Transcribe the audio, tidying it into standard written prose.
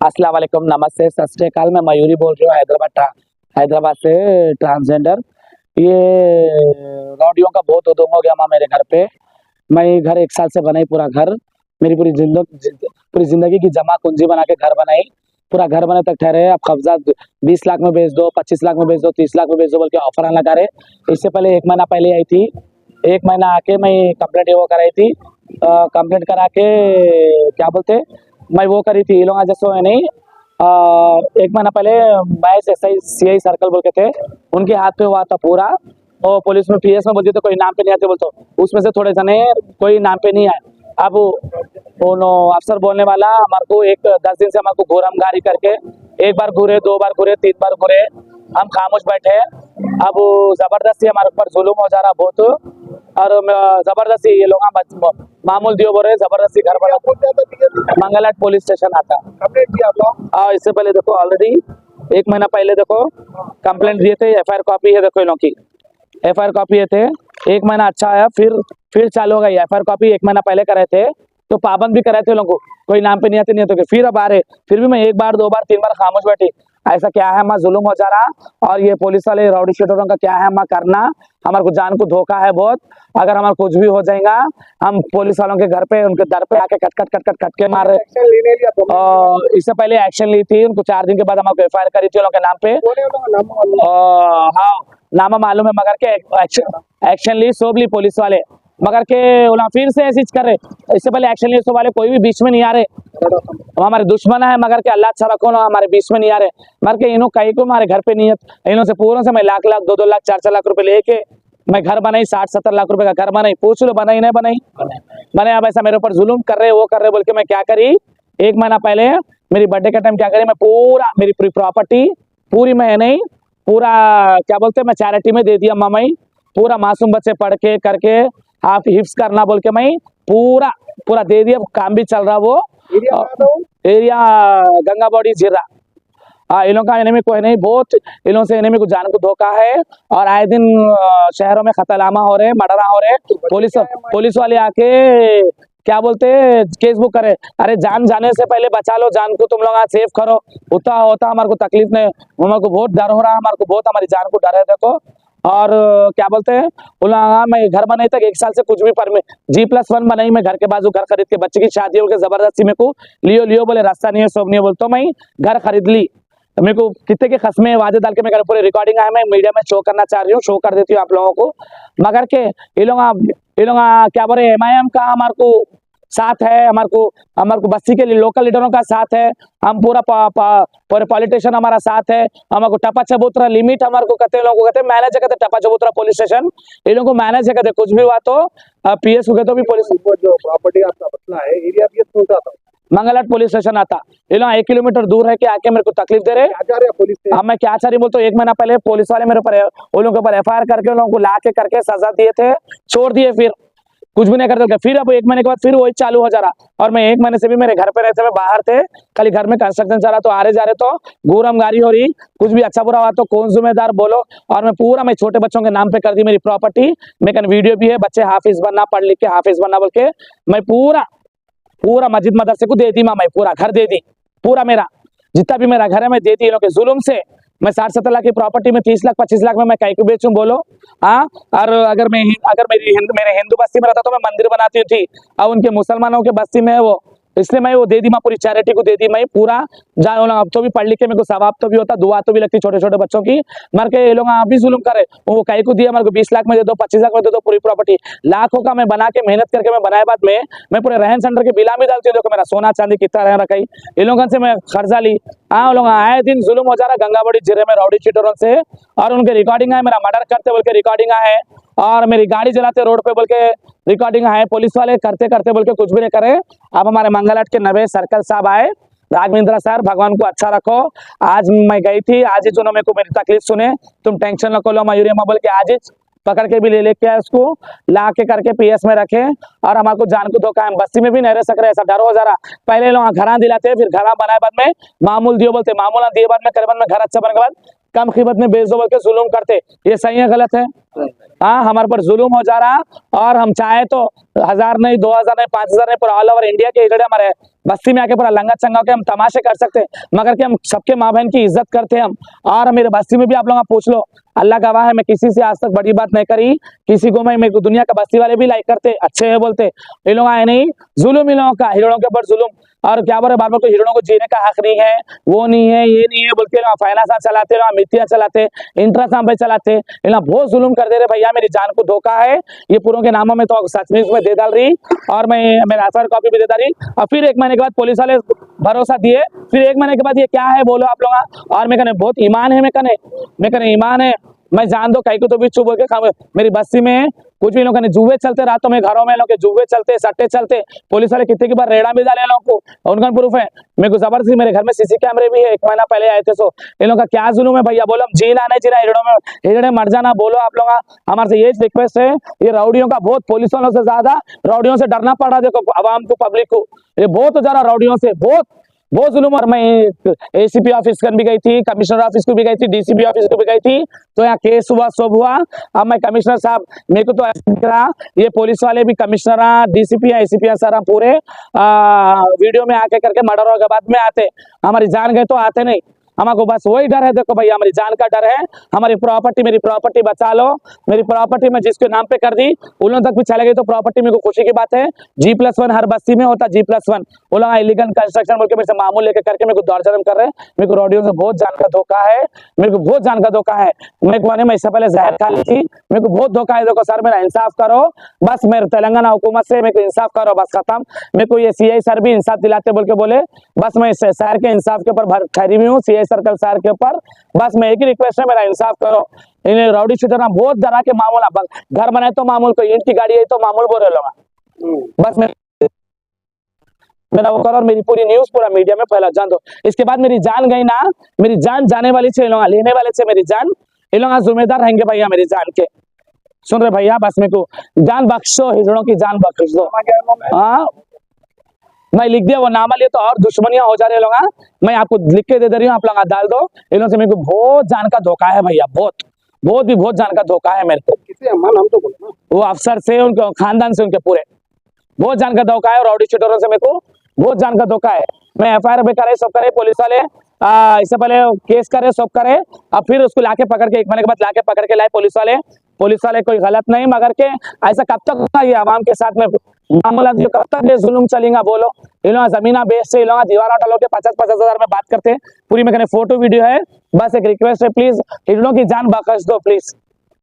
अस्सलाम वालेकुम, नमस्ते, सत श्री अकाल। मैं मयूरी बोल रही हूँ हैदराबाद से ट्रांसजेंडर। ये रौडियों का बहुत उद्योग हो गया माँ मेरे घर पे। मैं घर 1 साल से बनाई पूरा घर। मेरी पूरी जिंदगी की जमा पूंजी बना के घर बनाई। पूरा घर बने तक ठहरे। अब कब्जा 20 लाख में बेच दो, 25 लाख में बेच दो, 30 लाख में बेच दो बोल के ऑफर आना लगा रहे। इससे पहले 1 महीना पहले आई थी। 1 महीना आके मैं कंप्लेंट वो कराई थी। कंप्लेंट करा के क्या बोलते मैं वो करी थी। ये लोग जैसे है नहीं। 1 महीना पहले बाईस SI CI सर्कल बोल के थे, उनके हाथ पे हुआ था पूरा। और पुलिस में PS में बोलते थे कोई नाम पे नहीं आते बोलते, उसमें से थोड़े जने कोई नाम पे नहीं आए। अब अफसर बोलने वाला हमारे को 10 दिन से हमारे को घूरमगारी करके 1 बार घूरे, 2 बार घूरे, 3 बार घूरे, हम खामोश बैठे। अब जबरदस्ती हमारे ऊपर जुलूम हो जा रहा बहुत। और जबरदस्ती ये लोग मामूल दियो बोल रहे, जबरदस्ती घर बना। मंगलहाट पुलिस स्टेशन आता। इससे पहले देखो ऑलरेडी 1 महीना पहले देखो कंप्लेंट दिए थे। FIR कॉपी है, देखो इन लोगों की FIR कॉपी ये थे। 1 महीना अच्छा आया, फिर चालू हो गई। FIR कॉपी 1 महीना पहले करे थे तो पाबंद भी कराए थे लोगों को, कोई नाम पे नहीं आते नहीं होते। फिर अब आ रहे, फिर भी मैं 1 बार 2 बार 3 बार खामोश बैठी। ऐसा क्या है हमारा जुल्म हो जा रहा। और ये पुलिस वाले राउडी शीटरों का क्या है हमारा करना। हमारे को जान को धोखा है बहुत। अगर हमारा कुछ भी हो जाएगा, हम पुलिस वालों के घर पे उनके दर पे आके कट के मार रहे। इससे पहले एक्शन ली थी उनको। 4 दिन के बाद हमारे FIR करी थी उनके नाम पे। हाँ, नामा मालूम है, मगर के एक्शन ली सोब ली पुलिस वाले, मगर के फिर से ऐसी कर रहे। इससे पहले एक्शन लिए सो वाले कोई भी बीच में नहीं आ रहे। हमारे दुश्मन है, मगर के अल्लाह अच्छा रखो ना, हमारे बीच में नहीं आ रहे। मगर के इन्हों कहीं को हमारे घर पे नहीं है। इन्हों से पूरों से मैं लाख 2 लाख 4 लाख रुपए लेके मैं घर बनाई। 60-70 लाख रुपए का घर बनाई। पूछ लो बनाई नहीं बनाई बने। अब ऐसा मेरे ऊपर जुलूम कर रहे, वो कर रहे बोल के मैं क्या करी। 1 महीना पहले मेरी बर्थडे का टाइम क्या करी, मैं पूरा मेरी पूरी प्रॉपर्टी पूरी मैं नहीं पूरा क्या बोलते मैं चैरिटी में दे दिया। मम्मी पूरा मासूम बच्चे पढ़ के करके हाफ हिफ्स करना बोल के मैं पूरा दे दिया। काम भी चल रहा। वो एरिया गंगा बॉडी जीरा। इन लोगों का एनिमी कोई नहीं, बहुत इन लोगों से एनिमी को जान को धोखा है। और आए दिन शहरों में कतलामा हो रहे, मर्डर हो रहे। पुलिस वाले आके क्या बोलते केस बुक करे। अरे जान जाने से पहले बचा लो, जान को तुम लोग आज सेव करो। उतना होता हमारे को तकलीफ नहीं, हमारे को बहुत डर हो रहा है। हमारे को बहुत हमारी जान को डर है देखो। और क्या बोलते हैं मैं घर बनाई तक 1 साल से कुछ भी G+1 बनाई। मैं घर के बाजू घर खरीद के बच्चे की शादी हो के जबरदस्ती मेरे को लियो बोले, रास्ता नहीं है, सब नहीं है बोलते मैं घर खरीद ली। मेरे को कितने के खसमे वादे डाल के मैं घर पूरे रिकॉर्डिंग है, मैं मीडिया में शो करना चाह रही हूँ, शो कर देती हूँ आप लोगों को। मगर के ये लोग क्या बोले MIM का हमारे को साथ है, हमारे को बस्ती के लोकल लीडरों का साथ है। हम पूरा पॉलिटिशियन हमारा साथ है। हमारे को टपा चबूतरा लिमिट हमारे को कहते लोगों को कहते मैनेज कहते टपा चबूतरा पुलिस स्टेशन। ये लोगों को मैनेज कहते, कुछ भी हुआ तो PS को कहते भी पुलिस। जो प्रॉपर्टी आपका मसला है एरिया PS का था, मंगलहाट पुलिस स्टेशन आता। ये लोग 1 किलोमीटर दूर है कि आके मेरे को तकलीफ दे रहे। पुलिस से अब मैं क्या चाह रही बोलता हूँ। 1 महीना पहले पुलिस वाले मेरे ऊपर उन लोगों के ऊपर FIR करके उन लोगों को ला के करके सजा दिए थे, छोड़ दिए। फिर कुछ भी नहीं करते। फिर अब 1 महीने के बाद फिर वही चालू हो जा रहा। और मैं 1 महीने से भी मेरे घर पे रहते मैं बाहर थे, खाली घर में कंस्ट्रक्शन चल रहा तो आ रहे जा रहे तो घूरमगारी हो रही। कुछ भी अच्छा बुरा हुआ तो कौन जिम्मेदार बोलो। और मैं छोटे बच्चों के नाम पे कर दी मेरी प्रॉपर्टी। मेरे वीडियो भी है, बच्चे हाफिज बनना, पढ़ लिख के हाफिज बनना बोल के मैं पूरा मस्जिद मदरसे को दे दी। मैं पूरा घर दे दी, पूरा मेरा जितना भी मेरा घर है मैं दे दी। इन लोगों के जुल्म से मैं 60-70 लाख की प्रॉपर्टी में 30 लाख 25 लाख में मैं कहीं को बेचूं बोलो। हाँ, और अगर मेरे हिंदू बस्ती में रहता तो मैं मंदिर बनाती थी। और उनके मुसलमानों के बस्ती में है वो, इसलिए मैं वो दे दी। मैं पूरी चैरिटी को दे दी। मैं पूरा जान अब तो भी पढ़ लिख के मेरे को सवाब तो भी होता, दुआ तो भी लगती छोटे छोटे बच्चों की। मर के ये लोग अभी जुल्म करे। वो कहीं को दिया मेरे को 20 लाख में दे दो, 25 लाख में दे दो, पूरी प्रॉपर्टी लाखों का मैं बना के मेहनत करके मैं बनाए। बाद में मैं पूरे रहन सेंटर के बिला भी डालती हूँ। देखो मेरा सोना चांदी कितना रह रखा। इन लोगों से मैं कर्जा ली। हाँ, लोग आए दिन जुल्म हो जा रहा गंगाबड़ी जिले में राउडी चीटरों से। और उनके रिकॉर्डिंग है, मेरा मर्डर करते बोल के रिकॉर्डिंग है, और मेरी गाड़ी जलाते रोड पे बोल के रिकॉर्डिंग है। पुलिस वाले करते करते बोल के कुछ भी नहीं करे। अब हमारे मंगलहाट के नवे सर्कल साहब आए, राघवेंद्र सर, भगवान को अच्छा रखो। आज मैं गई थी, आज ही जो मेरे को मेरी तकलीफ सुने, तुम टेंशन न लो मयूरी बोल के आज ही पकड़ के भी लेके आए, उसको ला के करके PS में रखे। और हमारे को जान को धोखा है, बस्ती में भी नहीं रह सक रहे। ऐसा डर हो जा रहा। पहले लोग घर दिलाते, फिर घर बनाए, बाद में मामूल दियो बोलते, मामूल दिए बाद में करीबन में घर अच्छा बनने के बाद कम कीमत में बेच दो बोल के जुलूम करते। ये सही है गलत है? हाँ, हमारे पर जुलूम हो जा रहा। और हम चाहे तो 1000 नहीं, 2000 नहीं, 5000 नहीं, पूरा ऑल ओवर इंडिया के इधर हमारे बस्ती में आके पूरा लंगा चंगा के हम तमाशे कर सकते हैं, मगर कि हम सबके माँ बहन की इज्जत करते हैं हम। और मेरे बस्ती में भी आप लोग पूछ लो, अल्लाह गवाह है, मैं किसी से आज तक बड़ी बात नहीं करी, किसी को मैं, मेरे को दुनिया का बस्ती वाले भी लाइक करते, अच्छे है बोलते। ये लोग आए नहीं, जुलुम इन लोगों का, हिरणों के ऊपर जुलुम। और क्या बोले, बार बार को हिरणों को जीने का हक नहीं है, वो नहीं है, ये नहीं है बोल के फाइनेंस चलाते, मिट्टियां चलाते, इंट्रासाम पे चलाते, बहुत जुलुम कर दे रहे भैया। मेरी जान को धोखा है, ये पूरों के नामों में तो सचमुच में दे डाल रही, और मैं मेरा एफआईआर कॉपी भी दे डाल रही। और फिर 1 महीने के बाद पुलिस वाले भरोसा दिए, फिर 1 महीने के बाद ये क्या है बोलो आप लोग। और मैं कहने बहुत ईमान है, मैं कहने ईमान है, मैं जान दो कहीं को तो भी चुप होकर खाओ। मेरी बस्ती में कुछ भी लोगों ने जुए चलते, रातों में घरों में लोग के जुए चलते, सट्टे चलते, पुलिस वाले कितने की बार रेड़ा भी डाले लोगों को, उनका प्रूफ है। मेरे को जबरदस्ती, मेरे घर में सीसी कैमरे भी है, 1 महीना पहले आए थे। सो इन लोगों का क्या जुलूम है भैया, बोलो हम जीना नहीं जीना, हिरणों में हिरणे मर जाना बोलो आप लोग। हमारे से ये रिक्वेस्ट है, ये राउडियों का बहुत, पुलिस वालों से ज्यादा राउडियों से डरना पड़ रहा है। देखो आवाम को, पब्लिक को, ये बहुत ज्यादा राउडियों से बहुत जुलूम। और मैं एसीपी ऑफिस कर भी गई थी, कमिश्नर ऑफिस को भी गई थी, डीसीपी ऑफिस को भी गई थी, तो यहाँ केस हुआ, सब हुआ। अब मैं कमिश्नर साहब, मेरे को तो ऐसा दिख रहा, ये पुलिस वाले भी कमिश्नर, डीसीपी, एसीपी सर पूरे वीडियो में आके करके मर्डर के बाद में आते, हमारी जान गए तो आते नहीं। हमको बस वही डर है, देखो भैया हमारी जान का डर है, हमारी प्रॉपर्टी, मेरी प्रॉपर्टी बचा लो। मेरी प्रॉपर्टी में जिसके नाम पे कर दी, उन लोगों तक भी चले गई तो प्रॉपर्टी मेरे को खुशी की बात है। G+1 हर बस्ती में होता, G+1 वो लोग इलीगल कंस्ट्रक्शन बोल के मेरे से मामूल लेके करके मेरे को दौड़ कर रहे हैं। मेरे को रोडियो से बहुत जान का धोखा है, मेरे को बहुत जान का धोखा है। मेरे को मैं इससे पहले जहर खा ली थी, मेरे को बहुत धोखा है। देखो सर, मेरा इंसाफ करो बस, मेरे तेलंगाना हुकूमत से मेरे को इंसाफ करो बस, खत्म। मेरे को ये CI सर भी इंसाफ दिलाते बोल के बोले, बस मैं शहर के इंसाफ के ऊपर खड़ी हुई हूँ, CI सर्कल शहर के ऊपर। बस मैं एक ही रिक्वेस्ट है, मेरा इंसाफ करो। इन्हें राउडी शूटर बहुत डरा के मामूल, घर बनाए तो मामूल, कोई ईंट की गाड़ी है तो मामूल बोल रहे लोग। बस मेरा वो करो, और मेरी पूरी न्यूज पूरा मीडिया में फैला जान दो। इसके बाद मेरी जान गई ना, मेरी जान जाने वाली से, लोग लेने वाले से मेरी जान, ये लोग जिम्मेदार रहेंगे भैया मेरी जान के। सुन रहे भैया, बस मेरे को जान बख्शो, हिजड़ों की जान बख्श दो। हाँ, मैं लिख दिया वो नामा लिए तो और दुश्मनियां हो जा रही है लोग। मैं आपको लिख के दे रही हूँ, आप लोग डाल दो। इन लोगों से मेरे को बहुत जान का धोखा है भैया, बहुत जान का धोखा है मेरे को। किसे अम्मान हम तो बोले ना, वो अफसर से, उनके खानदान से, उनके पूरे बहुत जान का धोखा है। और राउडी शूटरों से मेरे को बहुत जान का धोखा है। मैं FIR भी करे, सब करे, पुलिस वाले इससे पहले केस करे, सब करे, अब फिर उसको लाके पकड़ के 1 महीने के बाद लाके पकड़ के लाए पुलिस वाले कोई गलत नहीं, मगर के ऐसा कब तक होगा ये आवाम के साथ में मामला, जो कब तक ये जुल्म चलेगा बोलो। इन लोग जमीना बेच से, इन लोग दीवार डालो के 50-50 हजार में बात करते, पूरी में फोटो वीडियो है। बस एक रिक्वेस्ट है, प्लीज इन लोगों की जान बख्श दो प्लीज।